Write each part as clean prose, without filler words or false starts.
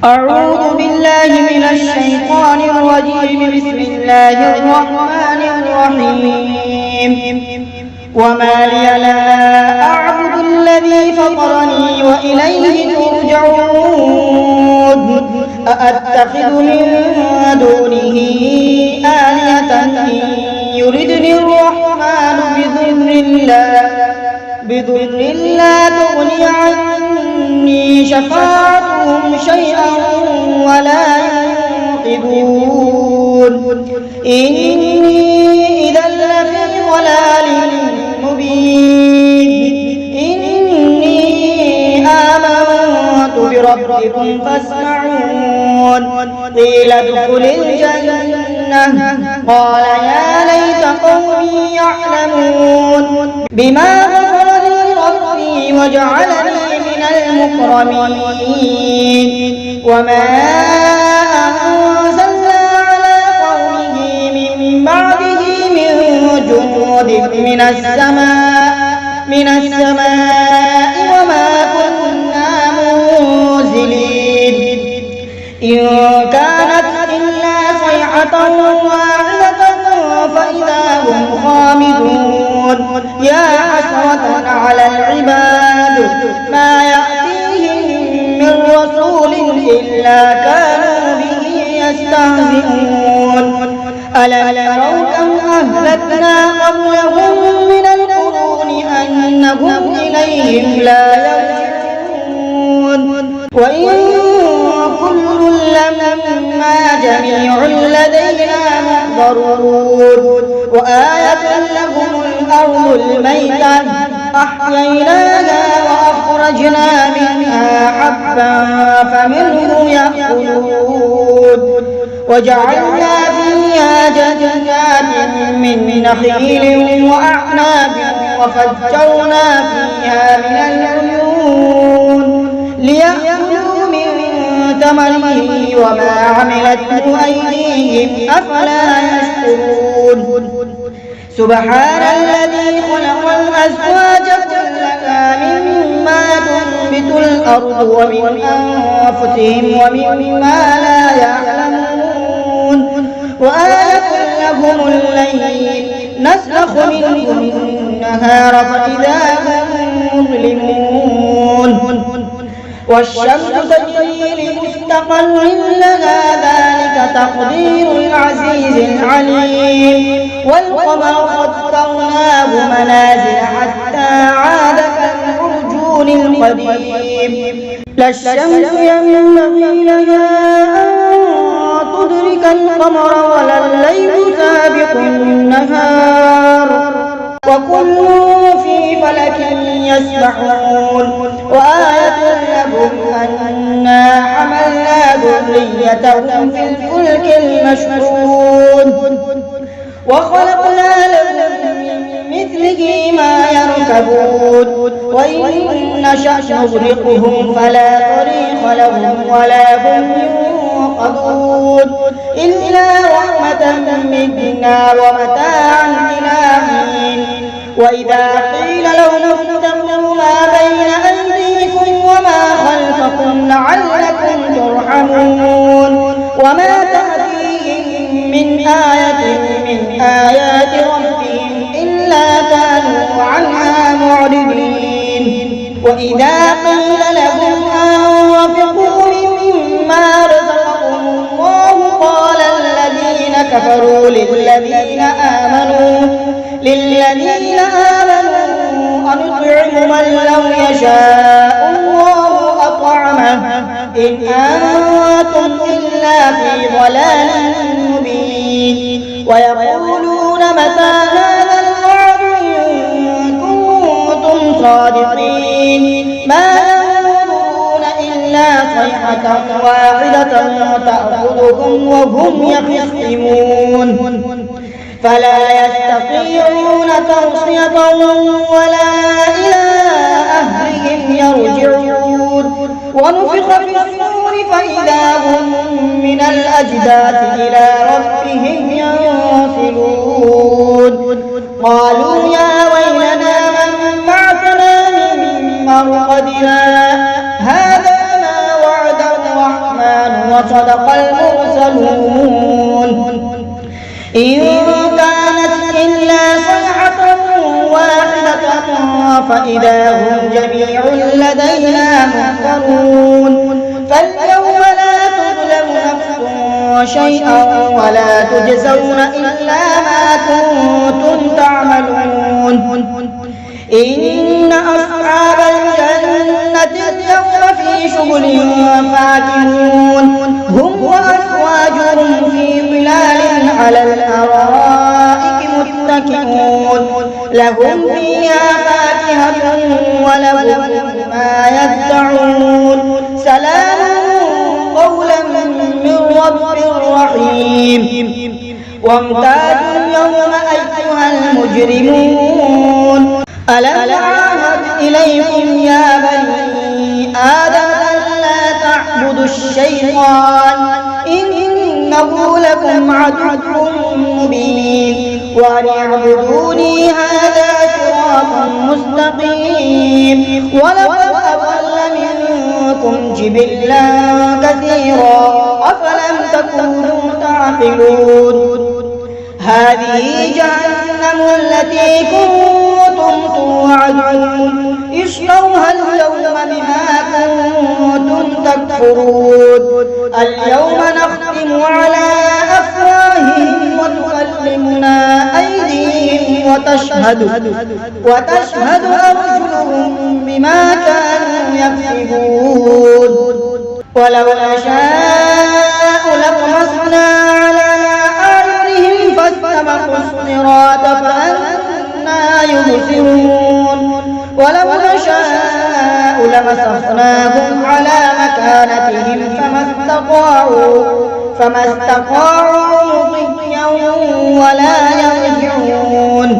أعوذ بالله من الشيطان الرجيم. بسم الله الرحمن الرحيم. وما لي لا أعبد الذي فطرني وإليه ترجعون. أأتخذ من دونه آلهة إن يردني الرحمن بضر لا تغني عني شفاعتهم شيئا ولا ينقذون. إني إذا لفي ضلال مبين. إني آمنت بربكم فاسمعون. قيل ادخل الجنة قال يا ليت قومي يعلمون بما غفر لي ربي وجعلني من المكرمين. وما أنزلنا على قومه من بعده من جنود من السماء وما كنا منزلين. إن كانت إلا صيحة واحدة فإذا هم خامدون. يا حسرة على العباد ما يأتيهم من رسول إلا كانوا به يستهزئون. ألم يروا كم أهلكنا قبلهم من القرون أنهم إليهم لا يرجعون. وإن كل لما جميع لدينا محضرون. وآية لهم الأرض الميتة أحييناها وأخرجنا منها حبا فمنه يأكلون. وجعلنا فيها جنات من نخيل وأعناب وفجرنا فيها من العيون ليأكلوا من ثمره وما عملته أيديهم أفلا يشكرون. سبحان الذي خلق الأزواج كلها مما تنبت الأرض ومن أنفسهم ومما لا يعلمون. وآية لهم الليل نسلخ منه النهار فإذا هم مظلمون. والشمس تجري لمستقر لها ذلك تقدير العزيز العليم. والقمر قدرناه منازل حتى عاد كالعرجون القديم. لا الشمس ينبغي لها أن تدرك القمر ولا الليل سابق النهار وكل في فلك يسبحون. وآية لهم أنا حملنا ذريتهم في الفلك المشحون وخلقنا لهم من مثله ما يركبون. وإن نشأ نغرقهم فلا طريق لهم ولا هم ينقذون إلا رحمة منا ومتاعا إلى حين. وإذا قيل لهم اتقوا ما بين أيديكم وما خلفكم لعلكم ترحمون. وما تأتيهم من آية من آيات ربهم إلا كانوا عنها معرضين. وإذا قيل لهم أنفقوا مما رزقكم الله قال الذين كفروا للذين آمنوا أنطعم من لو يشاء الله أطعمه إن أنتم إلا في ضلال مبين. ويقولون متى هذا الوعد إن كنتم صادقين. ما ينظرون إلا صيحة واحدة تأخذهم وهم يخصمون. فلا يستطيعون توصية ولا إلى أهلهم يرجعون. ونفخ في الصور فإذا هم من الأجداث إلى ربهم ينسلون. قالوا يا ويلنا من بعثنا من مرقدنا هذا ما وعد الرحمن وصدق المرسلون إن كانت إلا صيحة واحدة فإذا هم جميع لدينا محضرون فاليوم لا تظلم نفس شيئا ولا تجزون إلا ما كنتم تعملون إن أصحاب الجنة اليوم في شغل فاكهون هم وأزواجهم في ظلال على الأرائك متكئون لهم فيها فاكهة ولهم ما يدعون سلام قولا من رب رحيم وامتازوا اليوم أيها المجرمون ألم أعهد إليكم يا بني آدم ألا تعبدوا الشيطان إنه لكم عدو مبين وأن اعبدوني هذا صراط مستقيم ولقد أضل منكم جبلا كثيرا أفلم تكونوا تعقلون هذه جهنم التي كنتم توعدون اصلوها اليوم بما كنتم تكفرون اليوم نختم على أفواههم وتكلمنا أيديهم وتشهد أرجلهم بما كانوا يكسبون ولو نشاء لطمسنا على أعينهم فاستبقوا الصراط فأنى يبصرون ولو نشاء لمسخناهم على مكانتهم فما استطاعوا مضيا ولا يرجعون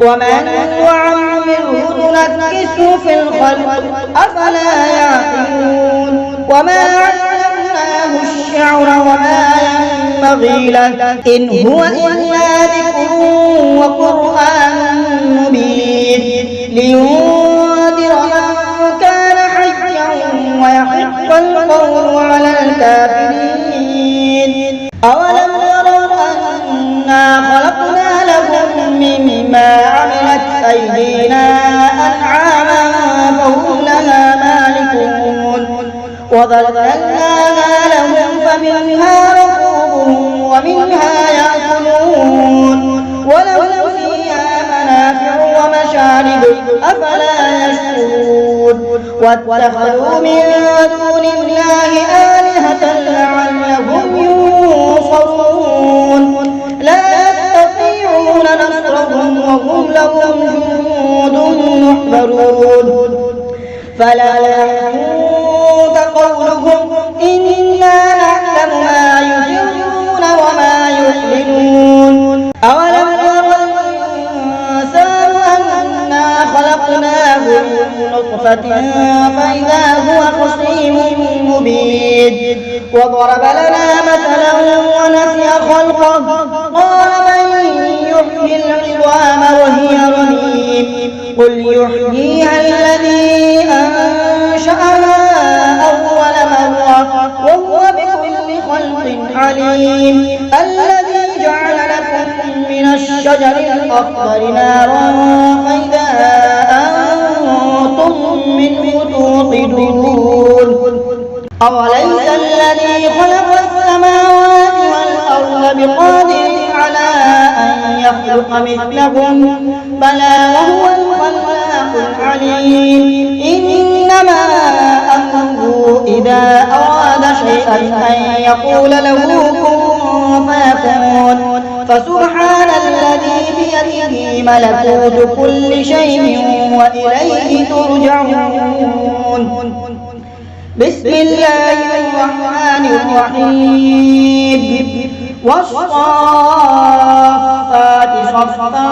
ومن نعمره ننكسه في الخلق أفلا يعقلون وما علمناه الشعر وما ينبغي له إن هو إلا ذكر وقرآن مبين لينذر من كان حيا ويحق القول على الكافرين أولم يروا أنا خلقنا لهم مما عملت أيدينا أنعاما فهم لها مالكون وظللناها لهم فمنها ركوبهم ومنها يأكلون ولهم فيها منافع ومشارب أفلا يشكرون واتخذوا من دون الله آلهة لعلهم ينصرون لا يستطيعون نصرهم وهم لهم جند محضرون فلا يحزنك قولهم إنا نعلم ما يسرون وما يعلنون أولم يرى الإنسان أنا خلقناه من نطفة فإذا هو خصيم مبين وضرب لنا مثلا ونسي خلقه قال من يحيي العظام وهي رميم قل يحييها الذي أنشأها أول مرة وهو بكل خلق عليم الذي جعل لكم من الشجر الأخضر نارا فإذا أنتم منه توقدون أوليس الذي خلق السماوات والأرض بقادر على أن يخلق مثلهم بلى وهو الخلاق العليم إنما أمره إذا أراد شيئا أن يقول له كن فيكون فسبحان الذي بيده ملكوت كل شيء وإليه ترجعون بسم الله الرحمن الرحيم والصافات صفا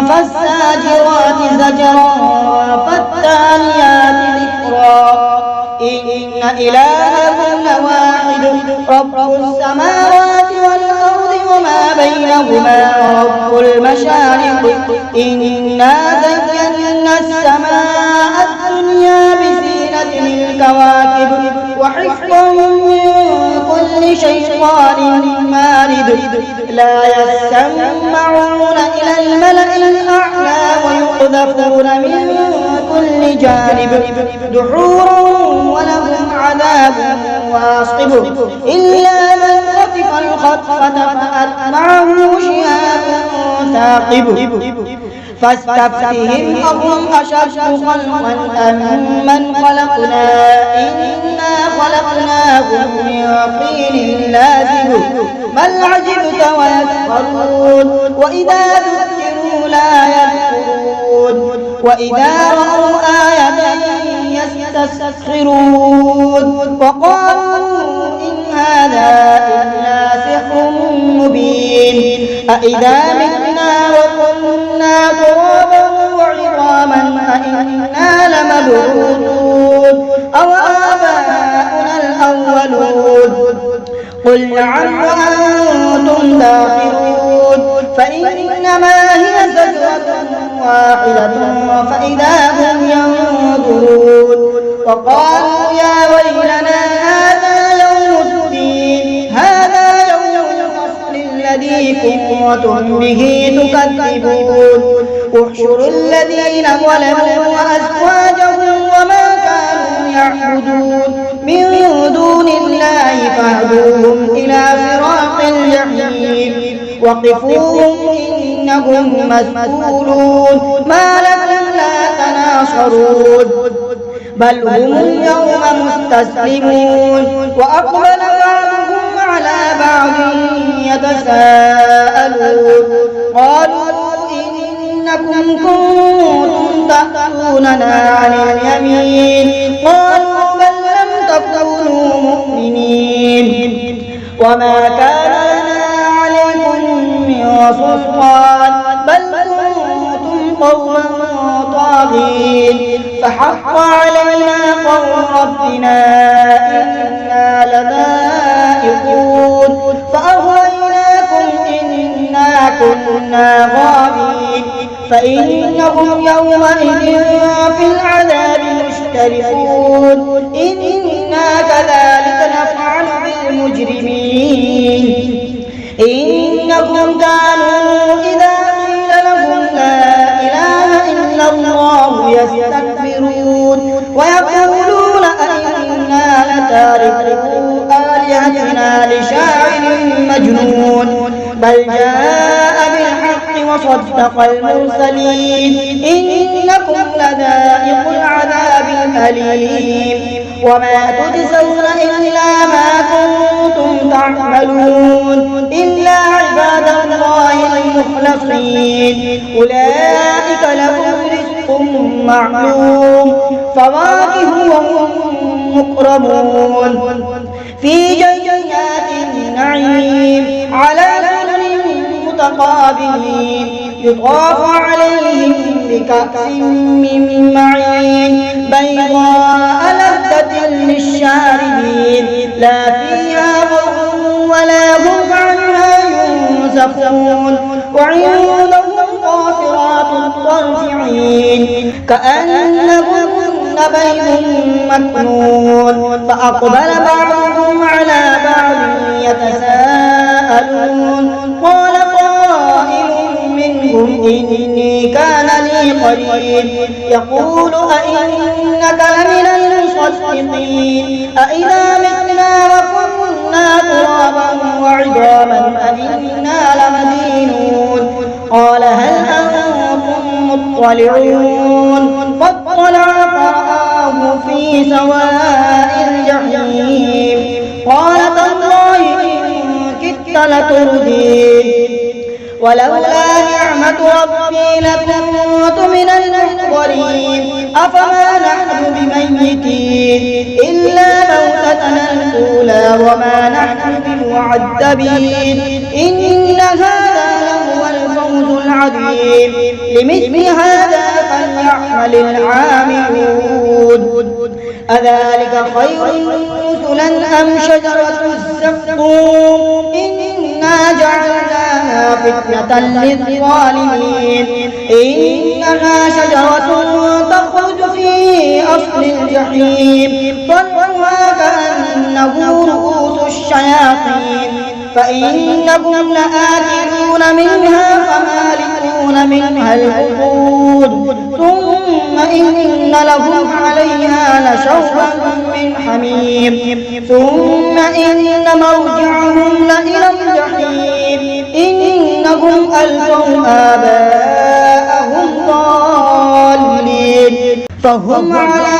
فالزاجرات زجرا فالتاليات ذكرا إن إلهكم لواحد رب السماوات والأرض وما بينهما رب المشارق إنا زينا السماء الدنيا بزينة الكواكب وحفظا من شيطان مارد لا يسمعون إلى الملأ الأعلى ويقذفون من كل جانب دحورا ولهم عذاب واصب إلا من خطف الخطفة فأتبعه شهاب ثاقب فاستفتهم أهم أشد خلقا أم من خلقنا إنا خلقناهم من طين لازب بل عجبت ويسخرون وإذا ذكروا لا يذكرون وإذا رأوا آية يستسخرون وقالوا إن هذا إلا سحر مبين أإذا متنا وكنا ترابا وعظاما أإنا لمبعوثون أو آباؤنا الأولون قل نعم وأنتم داخرون فإنما هي زجرة واحدة فإذا هم ينظرون وقالوا يا ويلنا هذا يوم الدين هذا يوم الفصل الذي كنتم به تكذبون احشروا الذين ظلموا وأزواجهم وما كانوا يعبدون من دون الله فاهدوهم إلى صراط الجحيم وقفوهم إنهم مسؤولون ما لكم لا تناصرون بل هم اليوم مستسلمون وأقبل بعضهم على بعض يتساءلون قالوا إنكم كنتم تأتوننا عن اليمين قالوا بل لم تكونوا مؤمنين وما كان لنا عليكم من سلطان بل كنتم قوما طاغين فحق علينا قول ربنا إنا لذائقون فأغويناكم إنا كنا غاوين فإنهم يومئذ في العذاب مشتركون إنا كذلك نفعل بالمجرمين إنهم كانوا إذا قيل لهم لا إله إلا الله يستكبرون ويقولون أئنا لتاركو آلهتنا لشاعر مجنون بل جاء بالحق وصدق المرسلين إنكم لذائق العذاب الأليم وما تجزون إلا ما كنتم تعملون إلا عباد الله المخلصين أولئك لهم رزق معلوم فواكه وهم مكرمون في جنات النعيم على سرر متقابلين يطاف عليهم بكأس من معين بيضاء لذة للشاربين لا فيها غول ولا هم عنها ينزفون وعندهم قاصرات الطرف عين كأنهن بيض مكنون فأقبل بعضهم على بعض يتساءلون قال قائل منهم إني كان لي قرين يقول أئنك لمن المصدقين أئذا متنا وكنا ترابا وعظاما أئنا لمدينون قال هل أنتم مطلعون فاطلع فرآه في سواء الجحيم قال تالله إن كدت لتردين ولولا نعمة ربي لكنت من المحضرين أفما نحن بميتين إلا موتتنا الأولى وما نحن بمعذبين إن هذا لهو الفوز العظيم لمثل هذا فليعمل العاملون أذلك خير نزلا أم شجرة الزقوم إنا جعلناها فتنة للظالمين إنها شجرة تخرج في أصل الجحيم طلعها كأنه رؤوس الشياطين فإنكم لآكلون منها فمالئون منها البطون ثم إن لهم عليها لشوبا من حميم ثم إن مرجعهم لإلى الجحيم إنهم ألفوا آباءهم ضالين فهم على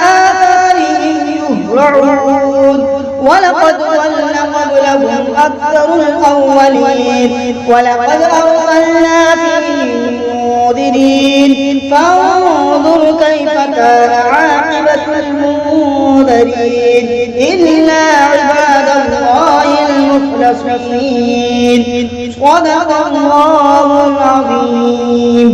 آثارهم يهرعون ولقد ضل قبلهم أكثر الأولين ولقد أرسلنا فيهم منذرين فانظر كيف كان عاقبة المنذرين إلا عباد الله المخلصين صدق الله العظيم.